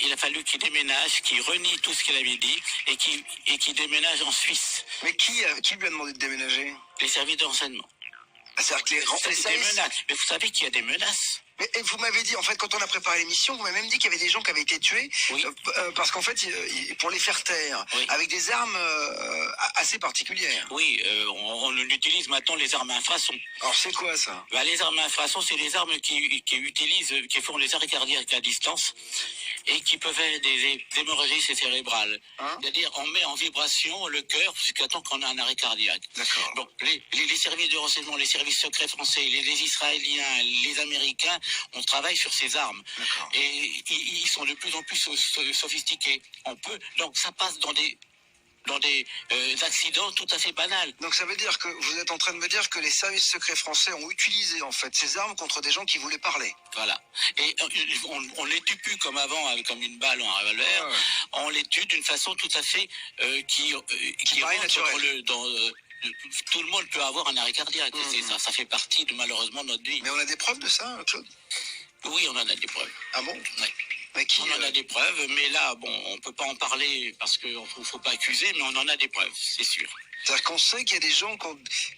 Il a fallu qu'il déménage, qu'il renie tout ce qu'il avait dit et qu'il déménage en Suisse. Mais qui lui a demandé de déménager? Les services de renseignement. C'est-à-dire que les Des services... menaces. Mais vous savez qu'il y a des menaces. Mais vous m'avez dit, en fait, quand on a préparé l'émission, vous m'avez même dit qu'il y avait des gens qui avaient été tués, Oui. parce qu'en fait, pour les faire taire, Oui. avec des armes assez particulières. Oui, on utilise maintenant les armes à infrason. Alors c'est quoi ça? Les armes à infrason, c'est les armes qui font les arrêts cardiaques à distance et qui peuvent faire des hémorragies cérébrales. Hein? C'est-à-dire, on met en vibration le cœur jusqu'à temps qu'on a un arrêt cardiaque. D'accord. Donc, les services de renseignement, les services secrets français, les Israéliens, les Américains, on travaille sur ces armes. D'accord. Et ils sont de plus en plus sophistiqués. Donc ça passe dans des accidents tout à fait banals. Donc ça veut dire que vous êtes en train de me dire que les services secrets français ont utilisé en fait ces armes contre des gens qui voulaient parler. Voilà. Et on les tue plus comme avant, comme une balle ou un revolver. Ouais. On les tue d'une façon tout à fait qui paraît rentre naturelle. tout le monde peut avoir un arrêt cardiaque. Mmh. Ça fait partie de malheureusement notre vie. Mais on a des preuves de ça, Claude? Oui, on en a des preuves. Ah bon? Oui. Mais qui, On en a des preuves, mais là, bon, on peut pas en parler parce qu'il ne faut pas accuser, mais on en a des preuves, c'est sûr. C'est-à-dire qu'on sait qu'il y a des gens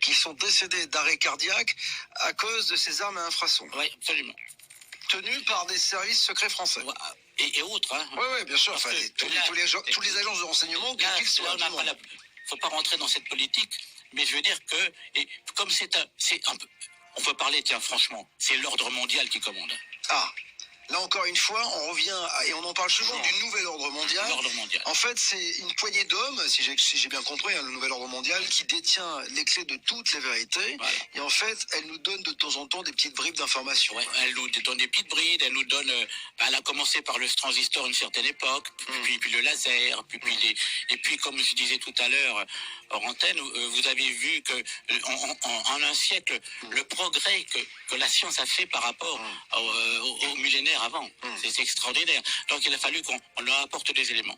qui sont décédés d'arrêt cardiaque à cause de ces armes à infrason, Oui, absolument. tenues par des services secrets français. Et autres, hein. Oui, bien sûr. Parce Enfin, que tous les agences de renseignement, quels qu'ils soient. Là, on n'a pas faut pas rentrer dans cette politique, mais je veux dire que, comme on peut parler, tiens, franchement, c'est l'ordre mondial qui commande. Ah, là encore une fois, on revient, et on en parle souvent du nouvel ordre mondial. L'ordre mondial. En fait, c'est une poignée d'hommes, si j'ai bien compris, hein, le nouvel ordre mondial, qui détient les clés de toutes les vérités. Voilà. Et en fait, elle nous donne de temps en temps des petites bribes d'informations. Ouais, elle nous donne des petites brides, elle nous donne... elle a commencé par le transistor à une certaine époque, puis le laser, et puis comme je disais tout à l'heure, hors antenne, vous avez vu que en un siècle, le progrès que la science a fait par rapport au millénaire avant, c'est extraordinaire. Donc il a fallu qu'on leur apporte des éléments.